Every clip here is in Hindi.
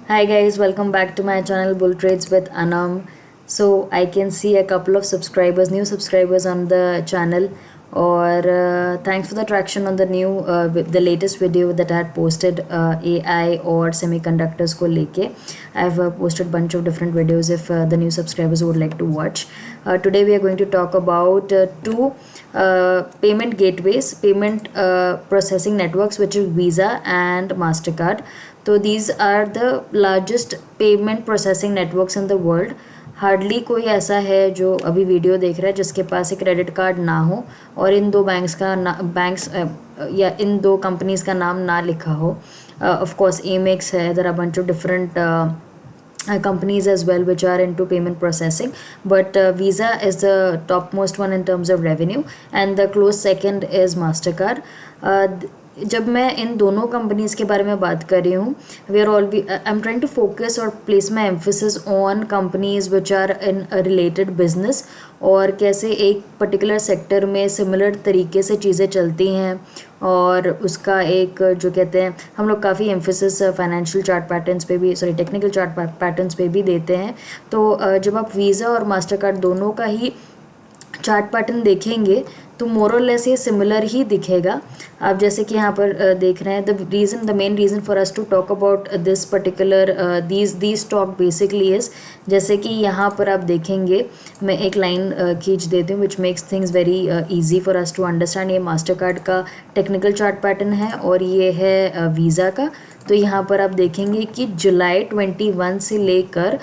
Hi guys, welcome back to my channel Bull Trades with Anam. So I can see a couple of subscribers, new subscribers on the channel. Or thanks for the traction on the the latest video that I had posted AI or semiconductors को लेके. I've posted bunch of different videos if the new subscribers would like to watch. Today we are going to talk about two payment gateways, payment processing networks, which is Visa and MasterCard. तो these are the largest payment processing networks in the world. Hardly कोई ऐसा है जो अभी वीडियो देख रहा है जिसके पास एक क्रेडिट कार्ड ना हो और इन दो बैंक्स या इन दो कंपनीज का नाम ना लिखा हो. ऑफ कोर्स Amex है, there are bunch of different companies as well which are into payment processing, but Visa is the topmost one in terms of revenue and the close second is MasterCard. जब मैं इन दोनों कंपनीज़ के बारे में बात कर रही हूँ, we are all I am trying to focus और place my emphasis on companies which are in related business और कैसे एक पर्टिकुलर सेक्टर में सिमिलर तरीके से चीज़ें चलती हैं और उसका एक जो कहते हैं हम लोग काफ़ी एम्फोसिस फाइनेंशियल चार्ट पैटर्न्स पे भी टेक्निकल चार्ट पैटर्न्स पे भी देते हैं. तो जब आप वीज़ा और मास्टरकार्ड दोनों का ही चार्ट पैटर्न देखेंगे तो मोर और लेस ये सिमिलर ही दिखेगा. आप जैसे कि यहाँ पर देख रहे हैं the main reason for us to talk about this particular these stock basically is, जैसे कि यहाँ पर आप देखेंगे, मैं एक लाइन खींच देती हूँ which makes things very easy for us to understand. ये मास्टर कार्ड का टेक्निकल चार्ट पैटर्न है और ये है वीज़ा का. तो यहाँ पर आप देखेंगे कि जुलाई 21 से लेकर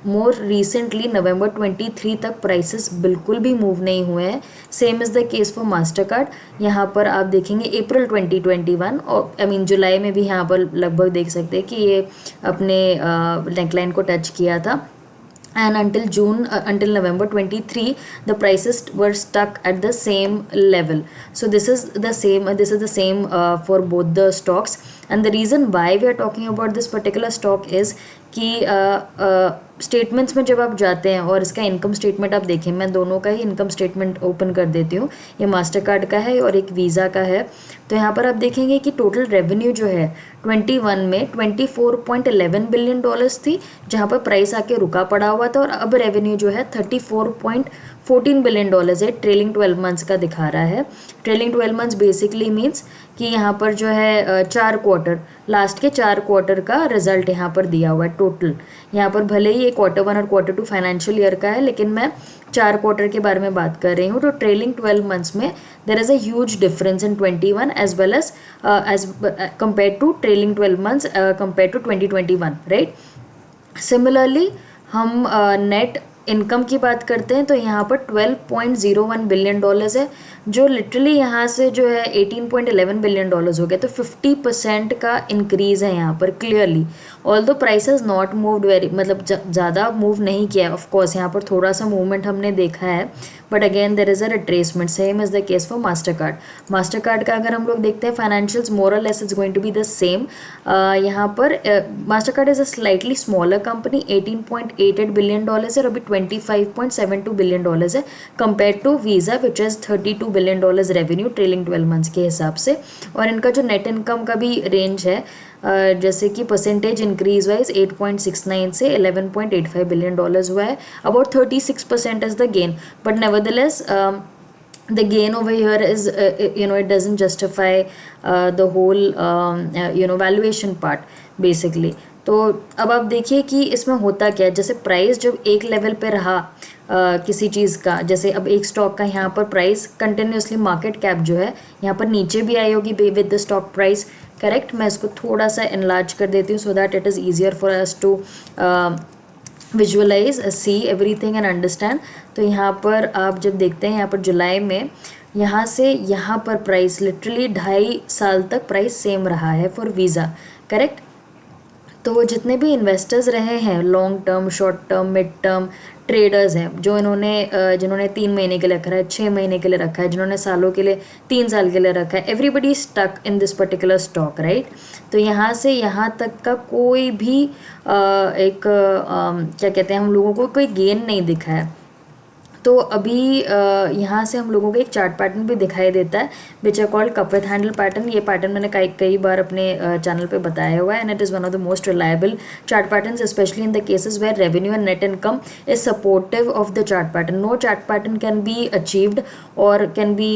मोर रिसेंटली नवंबर 23 तक प्राइसेस बिल्कुल भी मूव नहीं हुए हैं. Same is the case for Mastercard. यहाँ पर आप देखेंगे अप्रैल 2021 और जुलाई में भी यहाँ पर लगभग देख सकते हैं कि ये अपने नेकलाइन को टच किया था. And until November 23 the prices were stuck at the same level. So this is the same for both the stocks, and the reason why we are talking about this particular stock is कि स्टेटमेंट्स में जब आप जाते हैं और इसका इनकम स्टेटमेंट आप देखें, मैं दोनों का ही इनकम स्टेटमेंट ओपन कर देती हूँ. ये मास्टर कार्ड का है और एक वीज़ा का है. तो यहाँ पर आप देखेंगे कि टोटल रेवेन्यू जो है 21 में $24.11 बिलियन थी, जहाँ पर प्राइस आके रुका पड़ा हुआ था, और अब रेवेन्यू जो है $34.14 बिलियन है. ट्रेलिंग 12 मंथ्स का दिखा रहा है. ट्रेलिंग 12 मंथ्स बेसिकली मीन्स कि यहाँ पर जो है 4 क्वार्टर, लास्ट के 4 क्वार्टर का रिजल्ट यहाँ पर दिया हुआ है टोटल. यहाँ पर भले ही Q1 और Q2 फाइनेंशियल ईयर का है, लेकिन मैं 4 क्वार्टर के बारे में बात कर रही हूँ. तो ट्रेलिंग 12 मंथ्स में there is a huge difference in 21 as well as compare to trailing 12 months compare to 2021, right. Similarly हम नेट इनकम की बात करते हैं तो यहाँ पर $12.01 बिलियन है, जो लिटरली यहाँ से जो है $18.11 बिलियन हो गया. तो 50% का इंक्रीज़ है यहाँ पर clearly. Although prices not moved very, मतलब ज़्यादा मूव नहीं किया. ऑफ कोर्स यहाँ पर थोड़ा सा मूवमेंट हमने देखा है, but again there is a retracement. Same is the case for Mastercard. Mastercard का अगर हम लोग देखते हैं फाइनेंशियल्स मोर और less is going to be the same. यहाँ पर Mastercard is a slightly smaller company, $18.88 billion है और अभी $25.72 बिलियन है, compare to Visa which is $32 billion revenue trailing 12 months के हिसाब से. और इनका जो नेट इनकम का भी रेंज है, जैसे कि परसेंटेज इंक्रीज वाइज 8.69 से $11.85 बिलियन हुआ है. About 36% is the gain, but nevertheless the gain over here is it doesn't justify the whole valuation part basically. तो अब आप देखिए कि इसमें होता क्या है. जैसे प्राइस जब एक लेवल पे रहा किसी चीज़ का, जैसे अब एक स्टॉक का यहाँ पर प्राइस कंटिन्यूसली, मार्केट कैप जो है यहाँ पर नीचे भी आई होगी with the stock price, correct. मैं इसको थोड़ा सा एनलार्ज कर देती हूँ so that it is easier for us to visualize, see everything and understand. तो यहाँ पर आप जब देखते हैं, यहाँ पर जुलाई में यहाँ से यहाँ पर प्राइस लिटरली 2.5 साल तक प्राइस सेम रहा है फॉर वीज़ा, करेक्ट. तो जितने भी इन्वेस्टर्स रहे हैं, long term, short term, mid term traders हैं, जो जिन्होंने 3 महीने के लिए रखा है, 6 महीने के लिए रखा है, जिन्होंने सालों के लिए 3 साल के लिए रखा है, everybody stuck in this particular stock, right. तो यहाँ से यहाँ तक का कोई भी क्या कहते हैं हम लोगों को कोई गेन नहीं दिखा है. तो अभी यहाँ से हम लोगों को एक चार्ट पैटर्न भी दिखाई देता है which are called cup with handle pattern. ये पैटर्न मैंने कई बार अपने चैनल पे बताया हुआ है and it is one of the most reliable chart patterns, especially in the cases where revenue and net income is supportive of the chart pattern. No chart pattern can be achieved or can be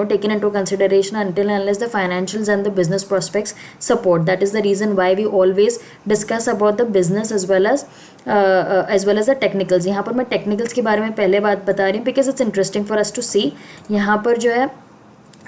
taken into consideration until and unless the financials and the business prospects support. That is the reason why we always discuss about the business as well as the technicals. यहाँ पर मैं technicals के बारे में पहले बात बता रही हूँ because it's interesting for us to see. यहाँ पर जो है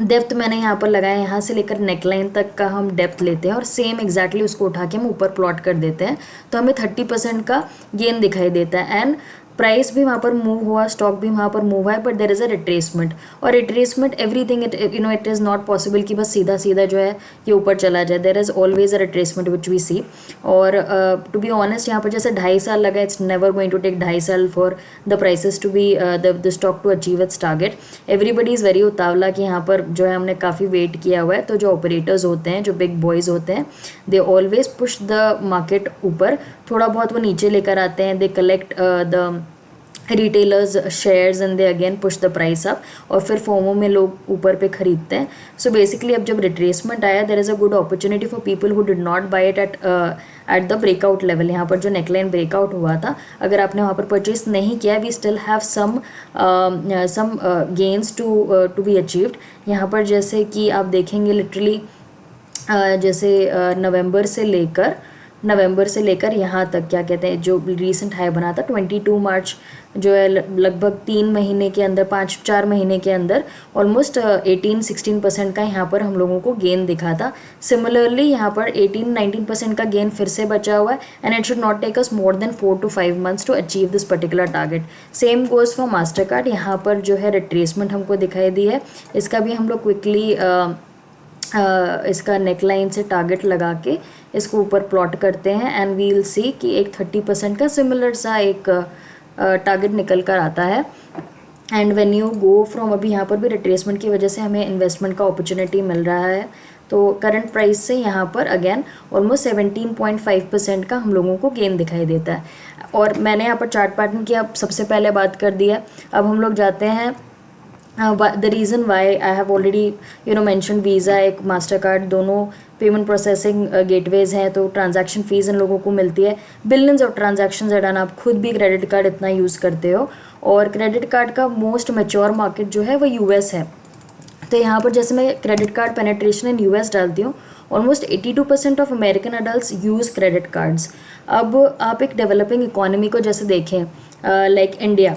डेप्थ मैंने यहाँ पर लगाया, यहाँ से लेकर नेकलाइन तक का हम डेप्थ लेते हैं और सेम एग्जैक्टली उसको उठा के हम ऊपर प्लॉट कर देते हैं, तो हमें 30% का गेन दिखाई देता है। एंड प्राइस भी वहाँ पर मूव हुआ, स्टॉक भी वहाँ पर मूव हुआ है, but there is a retracement. और retracement everything it is not possible कि बस सीधा सीधा जो है ये ऊपर चला जाए। There is always a retracement which we see. और टू बी ऑनेस्ट यहाँ पर जैसे 2.5 साल लगा, it's never going to take 2.5 साल for the prices to be the stock to achieve its target. Everybody is very उतावला कि यहाँ पर जो है हमने काफ़ी वेट किया हुआ है। तो जो ऑपरेटर्स होते हैं, जो बिग बॉयज़ होते हैं, they always push the market ऊपर, थोड़ा बहुत वो नीचे लेकर आते हैं, they collect the retailers shares and they again push the price up, और फिर फोमो में लोग ऊपर पे खरीदते हैं। सो बेसिकली अब जब रिट्रेसमेंट आया, there is a good opportunity for people who did not buy it at the breakout level. यहाँ पर जो नेकलाइन ब्रेकआउट हुआ था, अगर आपने वहाँ पर परचेज नहीं किया, we still have some gains to be achieved. यहाँ पर जैसे कि आप देखेंगे लिटरली जैसे नवंबर से लेकर यहाँ तक क्या कहते हैं, जो रीसेंट हाई बना था 22 मार्च, जो है लगभग 3 महीने के अंदर, 5-4 महीने के अंदर ऑलमोस्ट 18-16% का यहाँ पर हम लोगों को गेन दिखा था। सिमिलरली यहाँ पर 18-19% का गेन फिर से बचा हुआ है and it should not take us more than 4 to 5 months to achieve this particular target. Same goes for Mastercard. यहाँ पर जो है रिट्रेसमेंट हमको दिखाई दी है, इसका भी हम लोग क्विकली इसका नेकलाइन से टारगेट लगा के इसको ऊपर प्लॉट करते हैं एंड वी विल सी कि एक 30% का सिमिलर सा एक टारगेट निकल कर आता है। And when you go from, अभी यहाँ पर भी रिट्रेसमेंट की वजह से हमें इन्वेस्टमेंट का अपॉर्चुनिटी मिल रहा है, तो करंट प्राइस से यहाँ पर अगेन ऑलमोस्ट 17.5% का हम लोगों को गेन दिखाई देता है। और मैंने यहाँ पर चार्ट पैटर्न की अब सबसे पहले बात कर दी है। अब हम लोग जाते हैं the reason why I have already mention visa एक मास्टर कार्ड, दोनों पेमेंट प्रोसेसिंग गेटवेज हैं, तो ट्रांजैक्शन फ़ीस इन लोगों को मिलती है। बिलियंस ऑफ ट्रांजैक्शंस डन, आप खुद भी क्रेडिट कार्ड इतना यूज़ करते हो, और क्रेडिट कार्ड का मोस्ट मैच्योर मार्केट जो है वो यूएस है। तो यहाँ पर जैसे मैं credit card penetration in US डालती हूँ, almost 82% of American adults use credit cards. अब आप एक डेवलपिंग इकोनॉमी को जैसे देखें लाइक इंडिया,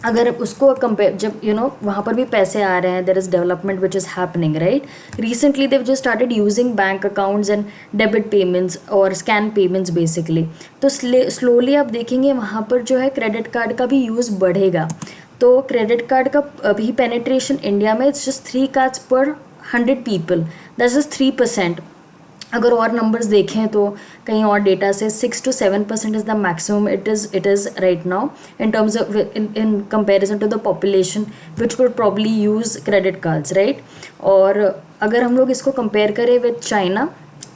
अगर उसको कंपेयर, जब वहाँ पर भी पैसे आ रहे हैं, there is development which is happening, right. Recently they just started using bank accounts and debit payments और स्कैन पेमेंट्स बेसिकली। तो स्लोली आप देखेंगे वहाँ पर जो है क्रेडिट कार्ड का भी यूज़ बढ़ेगा। तो क्रेडिट कार्ड का अभी पेनिट्रेशन इंडिया में it's just 3 cards per 100 people, that's just 3%। अगर और नंबर्स देखें तो कहीं और डेटा से 6 to 7% is the maximum it is right now in terms of in comparison to the population which could probably use credit cards, right. और अगर हम लोग इसको कंपेयर करें विद चाइना,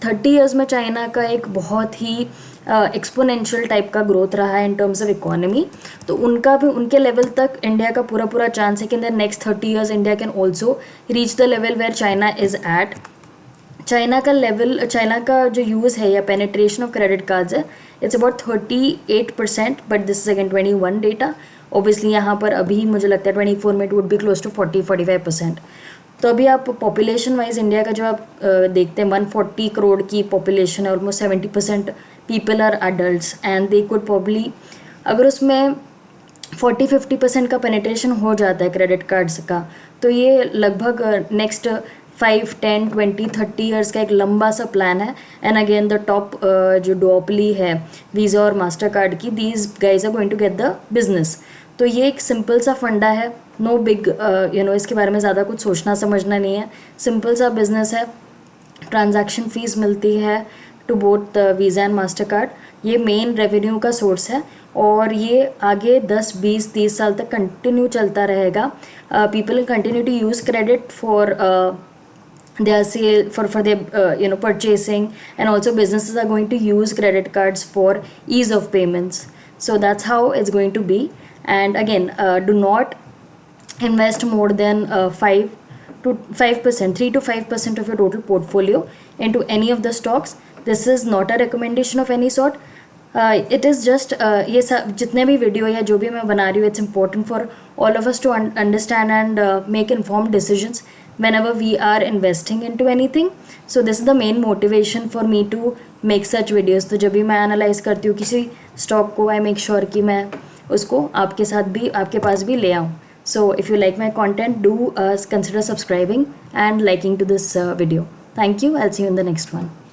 30 years में चाइना का एक बहुत ही एक्सपोनेंशियल टाइप का ग्रोथ रहा है इन टर्म्स ऑफ इकोनॉमी, तो उनका भी, उनके लेवल तक इंडिया का पूरा चांस है कि in the next 30 years India can also reach the level where China is at. China का जो यूज़ है या पेनिट्रेशन ऑफ क्रेडिट कार्ड्स है, it's about 38%, but this is again 21 data. Obviously यहाँ पर अभी मुझे लगता है 24 में it would be close to 40-45%। तो अभी आप पॉपुलेशन वाइज इंडिया का जो आप देखते हैं 140 करोड़ की पॉपुलेशन है, almost 70% people are adults and they could probably, अगर उसमें 40-50% का पेनिट्रेशन हो जाता है क्रेडिट कार्ड्स का, तो ये लगभग नेक्स्ट 5, 10, 20, 30 ईयर्स का एक लंबा सा प्लान है। एंड अगेन द टॉप जो डुओपली है वीज़ा और मास्टर कार्ड की, these guys are going to get the business. तो ये एक सिंपल सा फंडा है, नो बिग इसके बारे में ज़्यादा कुछ सोचना समझना नहीं है, सिंपल सा बिजनेस है। ट्रांजैक्शन फ़ीस मिलती है to both Visa and Mastercard, ये मेन रेवेन्यू का सोर्स है और ये आगे 10, 20, 30 साल तक कंटिन्यू चलता रहेगा। People continue to use credit for their sale for their purchasing, and also businesses are going to use credit cards for ease of payments. So that's how it's going to be. And again, do not invest more than 5%, 3 to 5% of your total portfolio into any of the stocks. This is not a recommendation of any sort. It is just ये सब जितने भी वीडियो या जो भी मैं बना रही हूँ, it's important for all of us to understand and make informed decisions whenever we are investing into anything. So this is the main motivation for me to make such videos. तो जब भी मैं एनालाइज करती हूँ किसी स्टॉक को, आई मेक श्योर कि मैं उसको आपके साथ भी, आपके पास भी ले आऊँ. So if you like my content, do consider subscribing and liking to this video. Thank you. I'll see you in the next one.